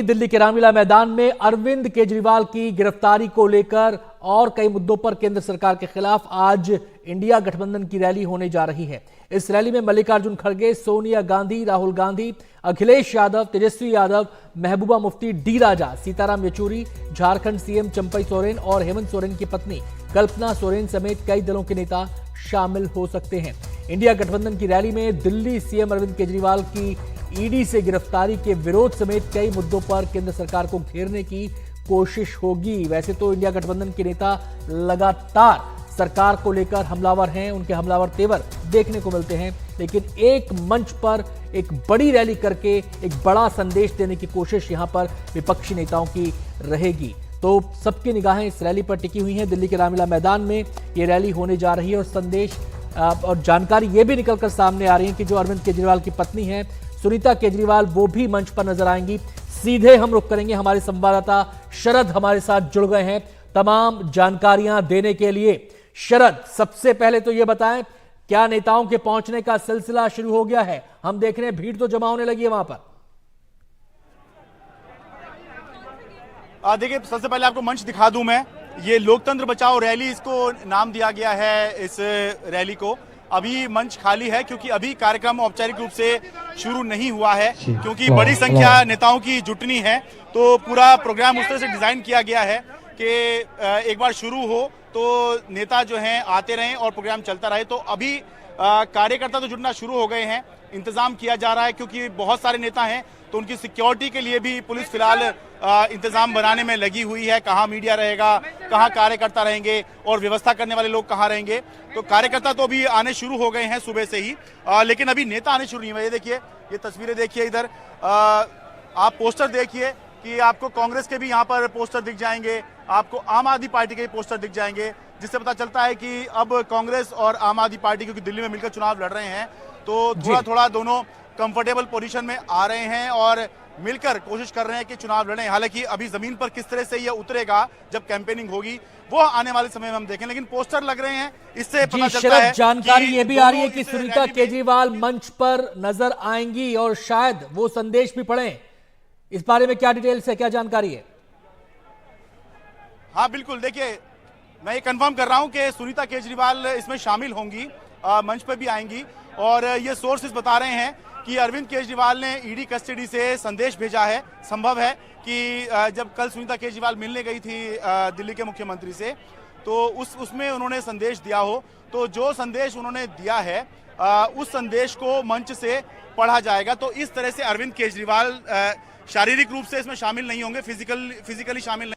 दिल्ली के रामलीला मैदान में अरविंद केजरीवाल की गिरफ्तारी को लेकर और कई मुद्दों पर केंद्र सरकार के खिलाफ आज इंडिया गठबंधन की रैली होने जा रही है। इस रैली में मल्लिकार्जुन खड़गे, सोनिया गांधी, राहुल गांधी, अखिलेश यादव, तेजस्वी यादव, महबूबा मुफ्ती, डी राजा, सीताराम येचुरी, झारखंड सीएम चंपई सोरेन और हेमंत सोरेन की पत्नी कल्पना सोरेन समेत कई दलों के नेता शामिल हो सकते हैं। इंडिया गठबंधन की रैली में दिल्ली सीएम अरविंद केजरीवाल की ईडी से गिरफ्तारी के विरोध समेत कई मुद्दों पर केंद्र सरकार को घेरने की कोशिश होगी। वैसे तो इंडिया गठबंधन के नेता लगातार सरकार को लेकर हमलावर हैं, उनके हमलावर तेवर देखने को मिलते हैं, लेकिन एक मंच पर एक बड़ी रैली करके एक बड़ा संदेश देने की कोशिश यहां पर विपक्षी नेताओं की रहेगी। तो सबकी निगाहें इस रैली पर टिकी हुई हैं। दिल्ली के रामलीला मैदान में ये रैली होने जा रही है और संदेश और जानकारी ये भी निकलकर सामने आ रही है कि जो अरविंद केजरीवाल की पत्नी है सुनीता केजरीवाल, वो भी मंच पर नजर आएंगी। सीधे हम रुख करेंगे, हमारे संवाददाता शरद हमारे साथ जुड़ गए हैं तमाम जानकारियां देने के लिए। शरद, सबसे पहले तो ये बताएं, क्या नेताओं के पहुंचने का सिलसिला शुरू हो गया है? हम देख रहे हैं भीड़ तो जमा होने लगी है वहां पर। देखिए, सबसे पहले आपको मंच दिखा दूं मैं, ये लोकतंत्र बचाओ रैली इसको नाम दिया गया है इस रैली को। अभी मंच खाली है क्योंकि अभी कार्यक्रम औपचारिक रूप से शुरू नहीं हुआ है, क्योंकि बड़ी संख्या नेताओं की जुटनी है। तो पूरा प्रोग्राम उस तरह से डिजाइन किया गया है कि एक बार शुरू हो तो नेता जो हैं आते रहें और प्रोग्राम चलता रहे। तो अभी कार्यकर्ता तो जुटना शुरू हो गए हैं, इंतजाम किया जा रहा है क्योंकि बहुत सारे नेता हैं, तो उनकी सिक्योरिटी के लिए भी पुलिस फिलहाल इंतजाम बनाने में लगी हुई है। कहाँ मीडिया रहेगा, कहाँ कार्यकर्ता रहेंगे और व्यवस्था करने वाले लोग कहाँ रहेंगे। तो कार्यकर्ता तो अभी आने शुरू हो गए हैं सुबह से ही, लेकिन अभी नेता आने शुरू नहीं हुए। ये देखिए, ये तस्वीरें देखिए, इधर आप पोस्टर देखिए कि आपको कांग्रेस के भी यहाँ पर पोस्टर दिख जाएंगे, आपको आम आदमी पार्टी के भी पोस्टर दिख जाएंगे, जिससे पता चलता है कि अब कांग्रेस और आम आदमी पार्टी क्योंकि दिल्ली में मिलकर चुनाव लड़ रहे हैं, तो थोड़ा थोड़ा दोनों कंफर्टेबल पोजीशन में आ रहे हैं और मिलकर कोशिश कर रहे हैं कि चुनाव लड़ें। हालांकि अभी जमीन पर किस तरह से ये उतरेगा जब कैंपेनिंग होगी वो आने वाले समय में हम देखें, लेकिन पोस्टर लग रहे हैं, इससे पता चलता है। जानकारी ये भी आ रही है कि सुनीता केजरीवाल मंच पर नजर आएंगी और शायद वो संदेश भी पढ़ें। इस बारे में क्या डिटेल्स है, क्या जानकारी है? हाँ बिल्कुल, देखिए मैं ये कंफर्म कर रहा हूं कि सुनीता केजरीवाल इसमें शामिल होंगी, मंच पर भी आएंगी। और ये सोर्सेस बता रहे हैं कि अरविंद केजरीवाल ने ईडी कस्टडी से संदेश भेजा है। संभव है कि जब कल सुनीता केजरीवाल मिलने गई थी दिल्ली के मुख्यमंत्री से, तो उसमें उन्होंने संदेश दिया हो। तो जो संदेश उन्होंने दिया है उस संदेश को मंच से पढ़ा जाएगा। तो इस तरह से अरविंद केजरीवाल शारीरिक रूप से इसमें शामिल नहीं होंगे, फिजिकली शामिल नहीं।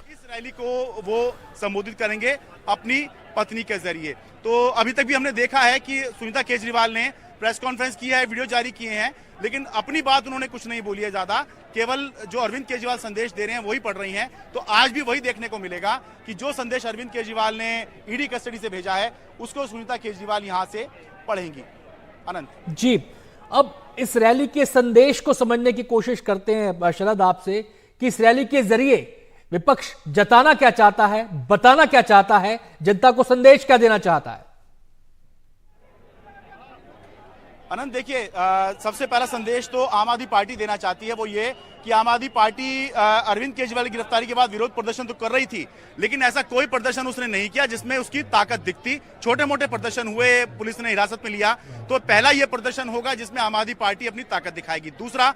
इस रैली को वो संबोधित करेंगे अपनी पत्नी के जरिए। तो अभी तक भी हमने देखा है कि सुनीता केजरीवाल ने प्रेस कॉन्फ्रेंस की है, वीडियो जारी किए हैं, लेकिन अपनी बात उन्होंने कुछ नहीं बोली है ज्यादा, केवल जो अरविंद केजरीवाल संदेश दे रहे हैं वही पढ़ रही हैं। तो आज भी वही देखने को मिलेगा कि जो संदेश अरविंद केजरीवाल ने ईडी कस्टडी से भेजा है उसको सुनीता केजरीवाल यहां से पढ़ेंगी। अनंत जी, अब इस रैली के संदेश को समझने की कोशिश करते हैं शरद आपसे कि इस रैली के जरिए विपक्ष जताना क्या चाहता है, बताना क्या चाहता है, जनता को संदेश क्या देना चाहता है? अनंत, देखिए सबसे पहला संदेश तो आम आदमी पार्टी देना चाहती है, वो ये कि आम आदमी पार्टी अरविंद केजरीवाल की गिरफ्तारी के बाद विरोध प्रदर्शन तो कर रही थी, लेकिन ऐसा कोई प्रदर्शन उसने नहीं किया जिसमें उसकी ताकत दिखती। छोटे मोटे प्रदर्शन हुए, पुलिस ने हिरासत में लिया, तो पहला ये प्रदर्शन होगा जिसमें आम आदमी पार्टी अपनी ताकत दिखाएगी। दूसरा,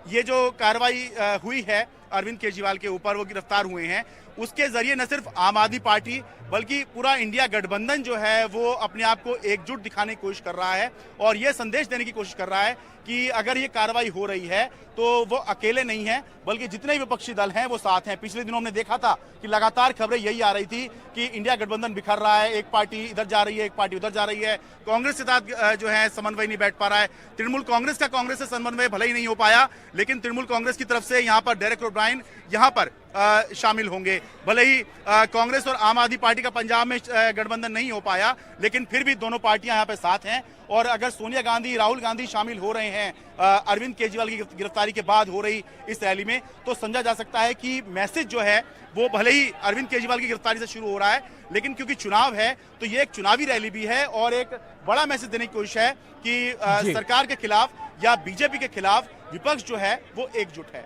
ये जो कार्रवाई हुई है अरविंद केजरीवाल के ऊपर, वो गिरफ्तार हुए हैं, उसके जरिए न सिर्फ आम आदमी पार्टी बल्कि पूरा इंडिया गठबंधन जो है वो अपने आप को एकजुट दिखाने की कोशिश कर रहा है और ये संदेश देने की कोशिश कर रहा है कि अगर ये कार्रवाई हो रही है तो वो अकेले नहीं है, बल्कि जितने भी विपक्षी दल हैं वो साथ हैं। पिछले दिनों हमने देखा था कि लगातार खबरें यही आ रही थी कि इंडिया गठबंधन बिखर रहा है, एक पार्टी इधर जा रही है, एक पार्टी उधर जा रही है, कांग्रेस के साथ जो है समन्वय नहीं बैठ पा रहा है। तृणमूल कांग्रेस का कांग्रेस से समन्वय भले ही नहीं हो पाया, लेकिन तृणमूल कांग्रेस की तरफ से यहाँ पर डेरेक ओब्रायन नौजवान यहाँ पर शामिल होंगे। भले ही कांग्रेस और आम आदमी पार्टी का पंजाब में गठबंधन नहीं हो पाया, लेकिन फिर भी दोनों पार्टियां यहाँ पे साथ हैं। और अगर सोनिया गांधी, राहुल गांधी शामिल हो रहे हैं अरविंद केजरीवाल की गिरफ्तारी के बाद हो रही इस रैली में, तो समझा जा सकता है कि मैसेज जो है वो भले ही अरविंद केजरीवाल की गिरफ्तारी से शुरू हो रहा है, लेकिन क्योंकि चुनाव है तो ये एक चुनावी रैली भी है और एक बड़ा मैसेज देने की कोशिश है कि सरकार के खिलाफ या बीजेपी के खिलाफ विपक्ष जो है वो एकजुट है।